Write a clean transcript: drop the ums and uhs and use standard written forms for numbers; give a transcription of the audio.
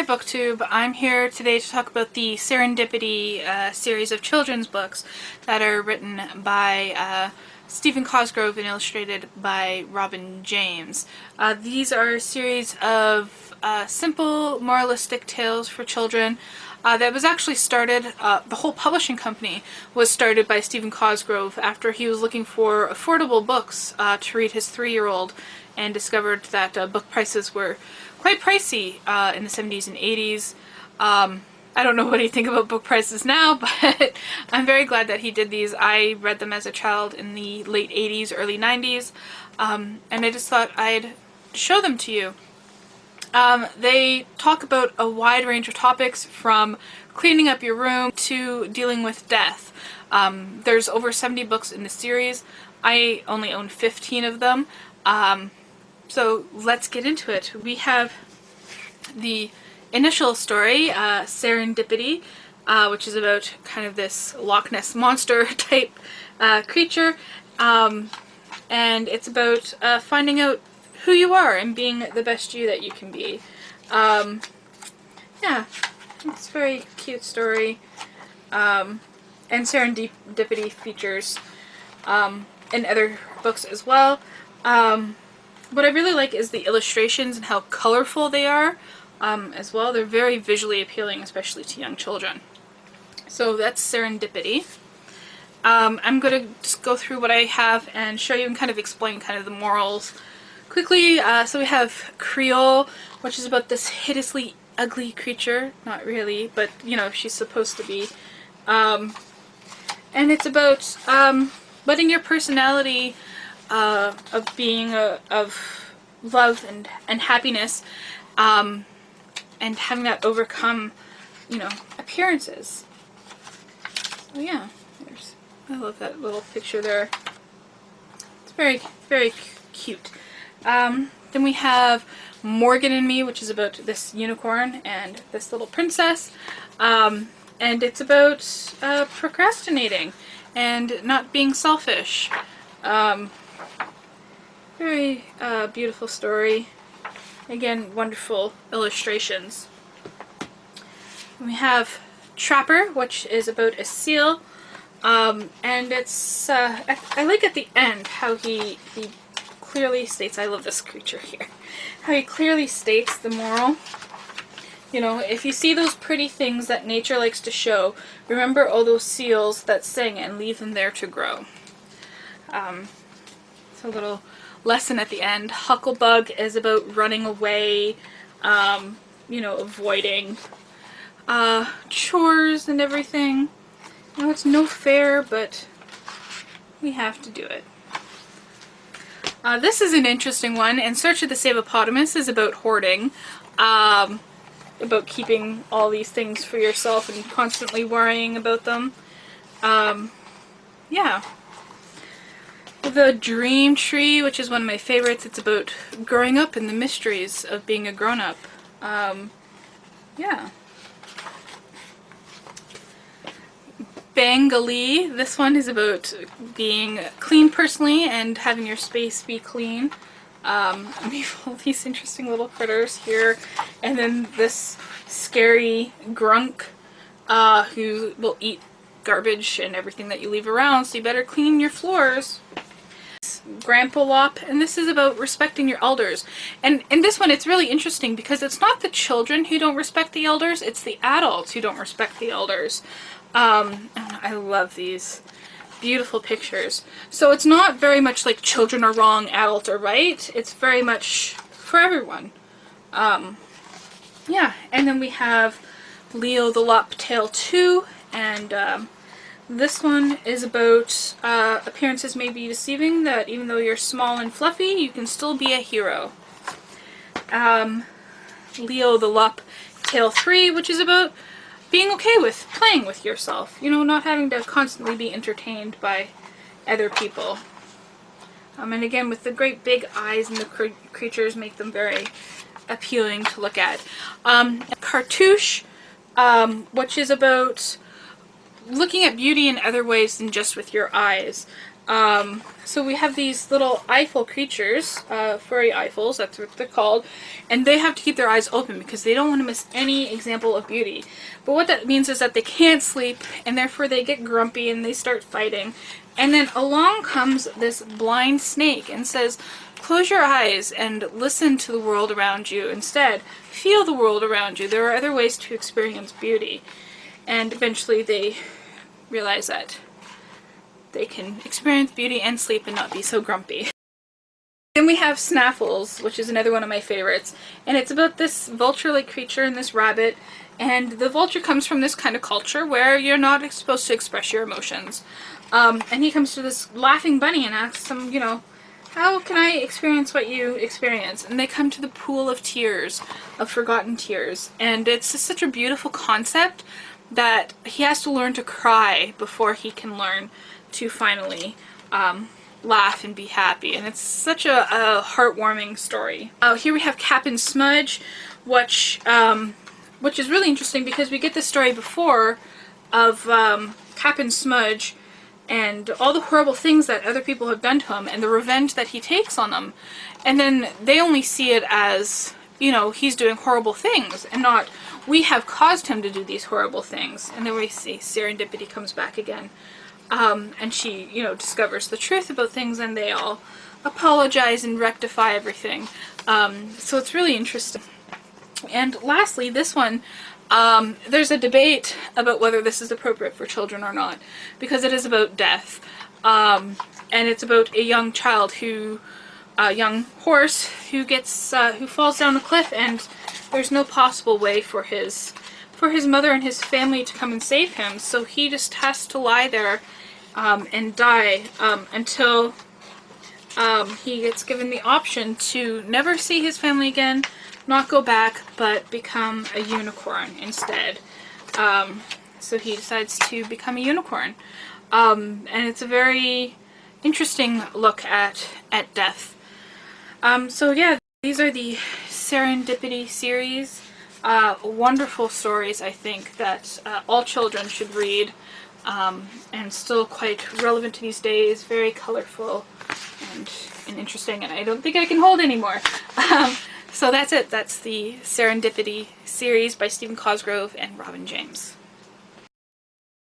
Hi BookTube, I'm here today to talk about the Serendipity series of children's books that are written by Stephen Cosgrove and illustrated by Robin James. These are a series of simple moralistic tales for children that was actually started, the whole publishing company was started by Stephen Cosgrove after he was looking for affordable books to read his 3-year-old and discovered that book prices were quite pricey in the 70s and 80s. I don't know what you think about book prices now, but I'm very glad that he did these. I read them as a child in the late 80s, early 90s, and I just thought I'd show them to you. They talk about a wide range of topics from cleaning up your room to dealing with death. There's over 70 books in the series. I only own 15 of them. So let's get into it. We have the initial story, Serendipity, which is about kind of this Loch Ness monster type creature, and it's about finding out who you are and being the best you that you can be. Yeah, it's a very cute story, and Serendipity features in other books as well. What I really like is the illustrations and how colorful they are as well. They're very visually appealing, especially to young children. So that's Serendipity. I'm going to just go through what I have and show you and kind of explain kind of the morals quickly. So we have Creole, which is about this hideously ugly creature. Not really, but you know, she's supposed to be. And it's about letting your personality of being of love and happiness, and having that overcome, you know, appearances. So yeah, I love that little picture there. It's very, very cute. Then we have Morgan and Me, which is about this unicorn and this little princess, and it's about procrastinating and not being selfish. Very beautiful story. Again, wonderful illustrations. We have Trapper, which is about a seal, and it's I like at the end how he clearly states, I love this creature here, how he clearly states the moral. You know, if you see those pretty things that nature likes to show, remember all those seals that sing and leave them there to grow. So a little lesson at the end. Hucklebug is about running away, you know, avoiding chores and everything. You know, it's no fair, but we have to do it. This is an interesting one. In Search of the Save-A-Potamus is about hoarding, about keeping all these things for yourself and constantly worrying about them. Yeah. The Dream Tree, which is one of my favorites, it's about growing up and the mysteries of being a grown-up. Yeah. Bangali, this one is about being clean personally and having your space be clean. We have all these interesting little critters here, and then this scary grunk who will eat garbage and everything that you leave around, so you better clean your floors. Grandpallup, and this is about respecting your elders. And in this one it's really interesting because it's not the children who don't respect the elders, it's the adults who don't respect the elders. I love these beautiful pictures. So it's not very much like children are wrong, adults are right. It's very much for everyone. Yeah, and then we have Leo the Lop Tale 2, and this one is about appearances may be deceiving, that even though you're small and fluffy, you can still be a hero. Leo the Lop Tale 3, which is about being okay with playing with yourself. You know, not having to constantly be entertained by other people. And again, with the great big eyes and the creatures make them very appealing to look at. Cartouche, which is about looking at beauty in other ways than just with your eyes. So we have these little eyeful creatures, furry eyefulls, that's what they're called, and they have to keep their eyes open because they don't want to miss any example of beauty. But what that means is that they can't sleep, and therefore they get grumpy and they start fighting. And then along comes this blind snake and says, close your eyes and listen to the world around you. Instead, feel the world around you. There are other ways to experience beauty. And eventually they realize that they can experience beauty and sleep and not be so grumpy. Then we have Snaffles, which is another one of my favorites. And it's about this vulture-like creature and this rabbit. And the vulture comes from this kind of culture where you're not supposed to express your emotions. And he comes to this laughing bunny and asks him, you know, how can I experience what you experience? And they come to the pool of tears, of forgotten tears. And it's just such a beautiful concept that he has to learn to cry before he can learn to finally laugh and be happy. And it's such a heartwarming story. Here we have Cap'n Smudge, which is really interesting because we get this story before of Cap'n Smudge and all the horrible things that other people have done to him and the revenge that he takes on them. And then they only see it as, you know, he's doing horrible things and not, we have caused him to do these horrible things. And then we see Serendipity comes back again. And she, you know, discovers the truth about things and they all apologize and rectify everything. So it's really interesting. And lastly, this one, there's a debate about whether this is appropriate for children or not, because it is about death. And it's about a young child who, a young horse who gets, who falls down a cliff, and there's no possible way for his mother and his family to come and save him. So he just has to lie there, and die, until, he gets given the option to never see his family again, not go back, but become a unicorn instead. So he decides to become a unicorn. And it's a very interesting look at death. So yeah, these are the Serendipity series. Wonderful stories, I think, that all children should read. And still quite relevant to these days, very colorful and interesting, and I don't think I can hold anymore. So that's it. That's the Serendipity series by Stephen Cosgrove and Robin James.